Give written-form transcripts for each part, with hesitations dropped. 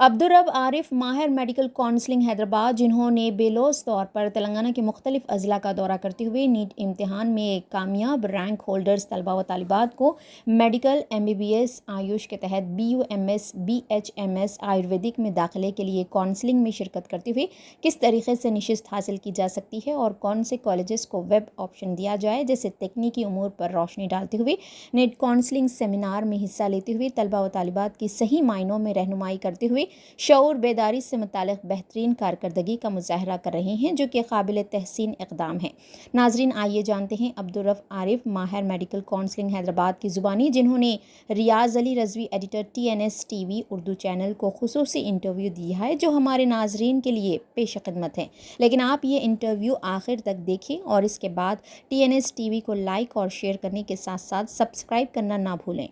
अब्दुर्रब आरिफ माहिर medical counselling Hyderabad, जिन्होंने बेलौस तौर पर तेलंगाना के मुख्तलिफ अजला का दौरा करते हुए नीट इम्तिहान में कामयाब रैंक होल्डर्स तलबा व तालिबात को मेडिकल MBBS आयुष के तहत BUMS BHMS आयुर्वेदिक में दाखिले के लिए काउंसलिंग में शिरकत करते हुए किस तरीके से नशिस्त हासिल की जा सकती है और कौन से कॉलेजेस को वेब ऑप्शन दिया जाए जैसे तकनीकी उमूर पर रोशनी डालते हुए नेट काउंसलिंग सेमिनार में हिस्सा लेते हुए तलबा व तालिबात की सही मायनों में रहनुमाई करते हुए शऊर बेदारी से मुतालिक बेहतरीन कारकर्दगी का मुजाहरा कर रहे हैं, जो कि काबिल तहसीन इक़दाम है। नाजरीन, आइए जानते हैं अब्दुर्रब आरिफ माहिर मेडिकल काउंसलिंग हैदराबाद की ज़ुबानी, जिन्होंने Riyaz Ali Razvi editor TNS TV Urdu channel को खुसूसी इंटरव्यू दिया है, जो हमारे नाजरीन के लिए पेश खिदमत है। लेकिन आप ये इंटरव्यू आखिर तक देखें और इसके बाद TNS TV को लाइक और शेयर करने के साथ साथ सब्सक्राइब करना ना भूलें।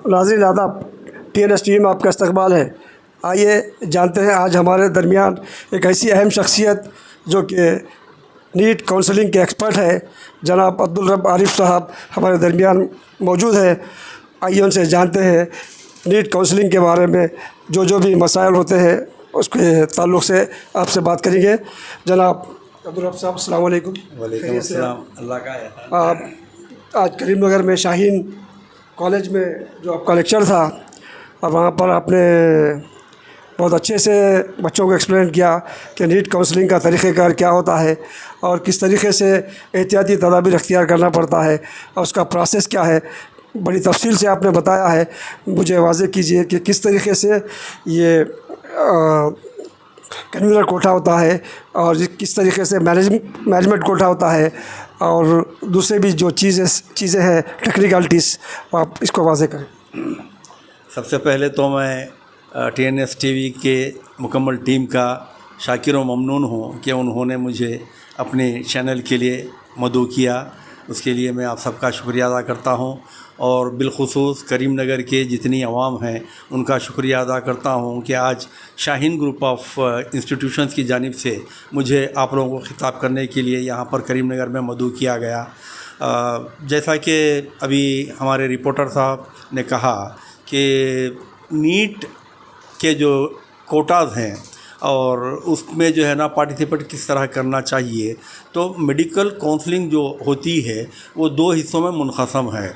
नाज़रीन आदाब, TNS TV में आपका इस्तकबाल है। आइए जानते हैं आज हमारे दरमियान एक ऐसी अहम शख्सियत जो कि नीट काउंसलिंग के एक्सपर्ट है, जनाब अब्दुर्रब आरिफ साहब हमारे दरमियान मौजूद है। आइए उनसे जानते हैं नीट काउंसलिंग के बारे में जो भी मसाइल होते हैं उसके ताल्लुक़ से आपसे बात करेंगे। जनाब अब्दुर्रब साहब, अस्सलाम वालेकुम। वालेकुम अस्सलाम। अल्लाह का है। आप आज करीमनगर में शाहीन कॉलेज में जो आपका लेक्चर था और वहाँ पर आपने बहुत अच्छे से बच्चों को एक्सप्लेन किया कि नीट काउंसलिंग का तरीक़ेकार क्या होता है और किस तरीके से एहतियाती तदाबीर अख्तियार करना पड़ता है और उसका प्रोसेस क्या है। बड़ी तफसील से आपने बताया है। मुझे वाज़ेह कीजिए कि किस तरीके से ये कन्वीनर कोटा होता है और किस तरीके से मैनेजमेंट कोटा होता है और दूसरे भी जो चीज़ें हैं टेक्निकलिटीज़, आप इसको वाज़ेह करें। सबसे पहले तो मैं TNS TV के मुकम्मल टीम का शाकिर व ममनून हूँ कि उन्होंने मुझे अपने चैनल के लिए मदऊ किया। उसके लिए मैं आप सबका शुक्रिया अदा करता हूँ और बिलखुसूस करीमनगर के जितनी अवाम हैं उनका शुक्रिया अदा करता हूँ कि आज शाहीन ग्रुप ऑफ इंस्टीट्यूशंस की जानिब से मुझे आप लोगों को ख़िताब करने के लिए यहाँ पर करीमनगर में मदऊ किया गया। जैसा कि अभी हमारे रिपोर्टर साहब ने कहा कि नीट के जो कोटाज़ हैं और उसमें जो है ना पार्टिसिपेट किस तरह करना चाहिए, तो मेडिकल काउंसलिंग जो होती है वो दो हिस्सों में मुनक़सम है।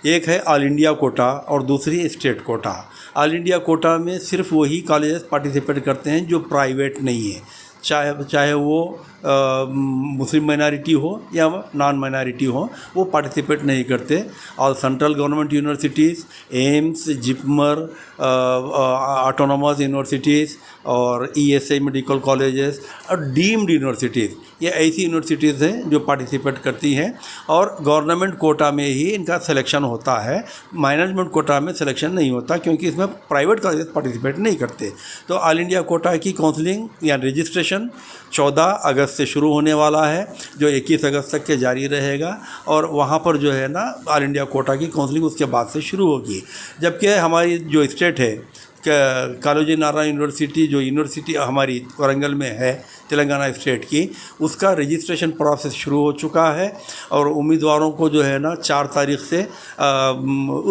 एक है ऑल इंडिया कोटा और दूसरी state quota. All India quota में सिर्फ वही कॉलेजेस पार्टिसिपेट करते हैं जो प्राइवेट नहीं है, चाहे वो मुस्लिम माइनॉरिटी हो या नॉन माइनॉरिटी हो, वो पार्टिसिपेट नहीं करते। और central government universities, AIIMS, JIPMER, autonomous universities और ESI मेडिकल कॉलेजेस और डीम्ड यूनिवर्सिटीज़, ये ऐसी यूनिवर्सिटीज़ हैं जो पार्टिसिपेट करती हैं और गवर्नमेंट कोटा में ही इनका सिलेक्शन होता है। मैनेजमेंट कोटा में सिलेक्शन नहीं होता क्योंकि इसमें प्राइवेट कॉलेज पार्टिसिपेट नहीं करते। तो ऑल इंडिया कोटा की काउंसलिंग या रजिस्ट्रेशन 14 अगस्त से शुरू होने वाला है, जो 21 अगस्त तक के जारी रहेगा और वहाँ पर जो है ना ऑल इंडिया कोटा की काउंसलिंग उसके बाद से शुरू होगी। जबकि हमारी जो स्टेट है कालोजी नारायण यूनिवर्सिटी, जो यूनिवर्सिटी हमारी वारंगल में है तेलंगाना स्टेट की, उसका रजिस्ट्रेशन प्रोसेस शुरू हो चुका है और उम्मीदवारों को जो है ना 4 तारीख से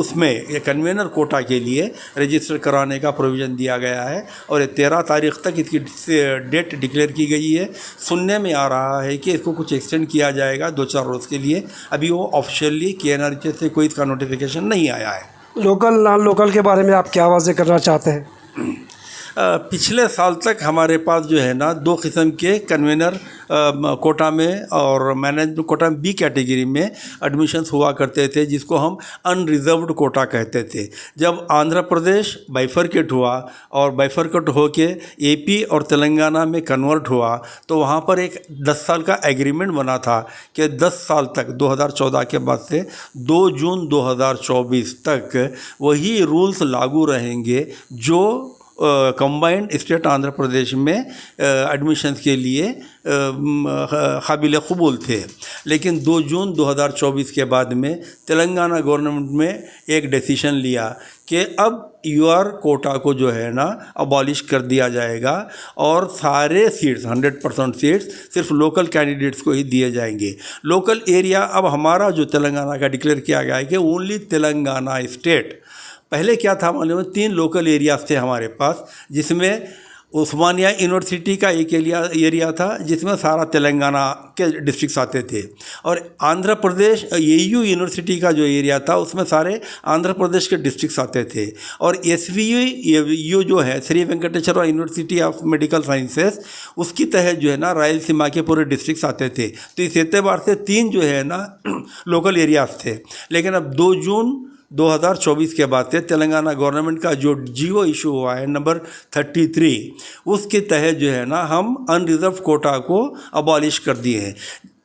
उसमें ये कन्वेनर कोटा के लिए रजिस्टर कराने का प्रोविज़न दिया गया है और 13 तारीख तक इसकी डेट डिक्लेयर की गई है। सुनने में आ रहा है कि इसको कुछ एक्सटेंड किया जाएगा 2-4 रोज़ के लिए। अभी वो ऑफिशियली KNRH से कोई इसका नोटिफिकेशन नहीं आया है। लोकल नॉन लोकल के बारे में आप क्या वाज़ेह करना चाहते हैं? पिछले साल तक हमारे पास जो है ना 2 किस्म के कन्वेनर कोटा में और मैनेजमेंट कोटा में B कैटेगरी में एडमिशन्स हुआ करते थे, जिसको हम अनरिजर्व्ड कोटा कहते थे। जब आंध्र प्रदेश बाइफरकेट हुआ और बाइफरकेट होके AP और तेलंगाना में कन्वर्ट हुआ, तो वहाँ पर एक 10 साल का एग्रीमेंट बना था कि 10 साल तक 2014 के बाद से 2 जून 2024 तक वही रूल्स लागू रहेंगे जो कंबाइंड स्टेट आंध्र प्रदेश में एडमिशन्स के लिए काबिल क़बूल थे। लेकिन 2 जून 2024 के बाद में तेलंगाना गवर्नमेंट में एक डिसीजन लिया कि अब UR कोटा को जो है ना अबॉलिश कर दिया जाएगा और सारे सीट्स 100% सीट्स सिर्फ लोकल कैंडिडेट्स को ही दिए जाएंगे। लोकल एरिया अब हमारा जो तेलंगाना का डिक्लेयर किया गया है कि ओनली तेलंगाना स्टेट पहले क्या था मालूम है, 3 लोकल एरियाज थे हमारे पास, जिसमें उस्मानिया यूनिवर्सिटी का एक एरिया था जिसमें सारा तेलंगाना के डिस्ट्रिक्ट्स आते थे, और आंध्र प्रदेश एयू यूनिवर्सिटी का जो एरिया था उसमें सारे आंध्र प्रदेश के डिस्ट्रिक्ट्स आते थे, और SVU जो है Shri Venkateswara university of medical sciences, उसकी तहत जो है ना रायलसीमा के पूरे डिस्ट्रिक्ट्स आते थे। तो इस एतबार से 3 जो है ना लोकल एरियाज थे। लेकिन अब 2 जून 2024 के बाद से तेलंगाना गवर्नमेंट का जो जियो इशू हुआ है नंबर 33, उसके तहत जो है ना हम अनरिजर्व कोटा को अबॉलिश कर दिए हैं।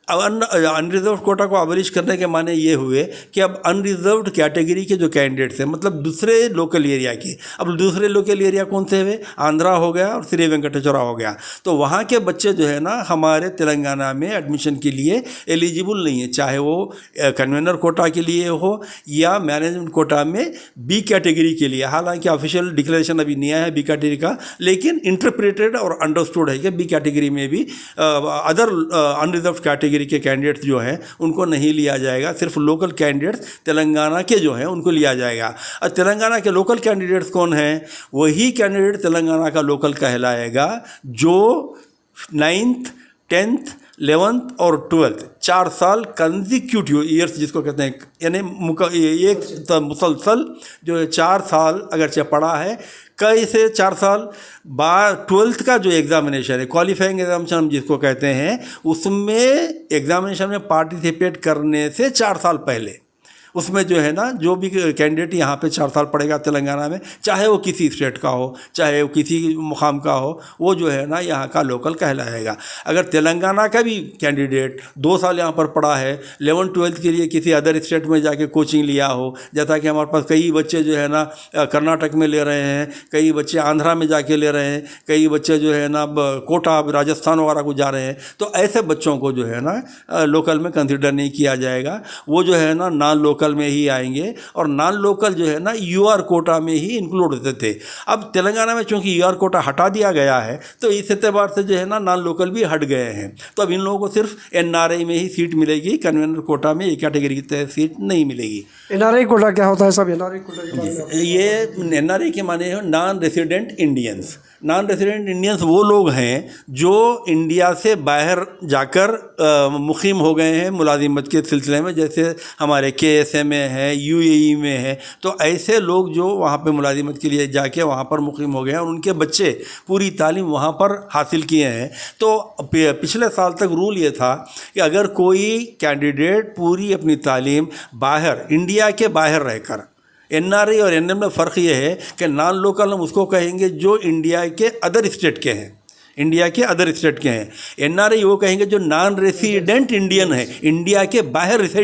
अनरिजर्व कोटा को अबॉलिश करने के माने ये हुए कि अब अनरिजर्व्ड कैटेगरी के जो कैंडिडेट्स हैं, मतलब दूसरे लोकल एरिया के, अब दूसरे लोकल एरिया कौन से हुए, आंध्रा हो गया और श्री वेंकटेश्वरा हो गया, तो वहाँ के बच्चे जो है ना हमारे तेलंगाना में एडमिशन के लिए एलिजिबल नहीं है, चाहे वो कन्वेनर कोटा के लिए हो या मैनेजमेंट कोटा में बी कैटेगरी के लिए। हालांकि ऑफिशियल डिक्लेरेशन अभी नहीं आया है बी कैटेगरी का, लेकिन इंटरप्रेटेड और अंडरस्टूड है कि बी कैटेगरी में भी अदर अनरिजर्व कैटेगरी के कैंडिडेट्स जो हैं उनको नहीं लिया जाएगा, सिर्फ लोकल कैंडिडेट्स तेलंगाना के जो हैं उनको लिया जाएगा। और तेलंगाना के लोकल कैंडिडेट्स कौन हैं, वही कैंडिडेट तेलंगाना का लोकल कहलाएगा जो 9th, 10th, 11th और 12th 4 साल कंजिक्यूटिव ईयर्स जिसको कहते हैं, यानी एक मुसलसल जो है 4 साल अगरचे पढ़ा है, कई से 4 साल बाद 12th का जो एग्ज़ामिनेशन है, क्वालिफाइंग एग्जामिनेशन हम जिसको कहते हैं, उसमें एग्ज़ामिनेशन में पार्टिसिपेट करने से 4 साल पहले उसमें जो है ना जो भी कैंडिडेट यहाँ पे 4 साल पढ़ेगा तेलंगाना में, चाहे वो किसी स्टेट का हो, चाहे वो किसी मुकाम का हो, वो जो है ना यहाँ का लोकल कहलाएगा। अगर तेलंगाना का भी कैंडिडेट 2 साल यहाँ पर पढ़ा है, 11th 12th के लिए किसी अदर स्टेट में जाके कोचिंग लिया हो, जैसा कि हमारे पास कई बच्चे जो है ना कर्नाटक में ले रहे हैं, कई बच्चे आंध्रा में जाके ले रहे हैं, कई बच्चे जो है ना कोटा राजस्थान वगैरह को जा रहे हैं, तो ऐसे बच्चों को जो है ना लोकल में कंसिडर नहीं किया जाएगा। वो जो है ना नॉन लोकल में ही आएंगे, और नॉन लोकल जो है ना यूआर कोटा में ही इंक्लूड होते थे। अब तेलंगाना में चूंकि यूआर कोटा हटा दिया गया है, तो इस एतबार से जो है ना नॉन लोकल भी हट गए हैं, तो अब इन लोगों को सिर्फ एनआरआई में ही सीट मिलेगी, कन्वेनर कोटा में एक कैटेगरी की तहत सीट नहीं मिलेगी। एनआरआई कोटा क्या होता है सब? एनआरआई कोटा ये एनआरआई के माने हैं non resident Indians. Non resident Indians वो लोग हैं जो इंडिया से बाहर जाकर मुकीम हो गए हैं मुलाजिमत के सिलसिले में, जैसे हमारे KSA में है, UAE में है, तो ऐसे लोग जो वहाँ पे मुलाजिमत के लिए जाके वहाँ पर मुकीम हो गए हैं और उनके बच्चे पूरी तालीम वहाँ पर हासिल किए हैं। तो पिछले साल तक रूल ये था कि अगर कोई कैंडिडेट पूरी अपनी तालीम बाहर, इंडिया के बाहर रहकर, NRI और NM में फ़र्क ये है कि नॉन लोकल हम उसको कहेंगे जो इंडिया के अदर स्टेट के हैं, इंडिया के अदर स्टेट के हैं। NRI वो कहेंगे जो नॉन रेसिडेंट इंडियन है, इंडिया के बाहर रिसाइड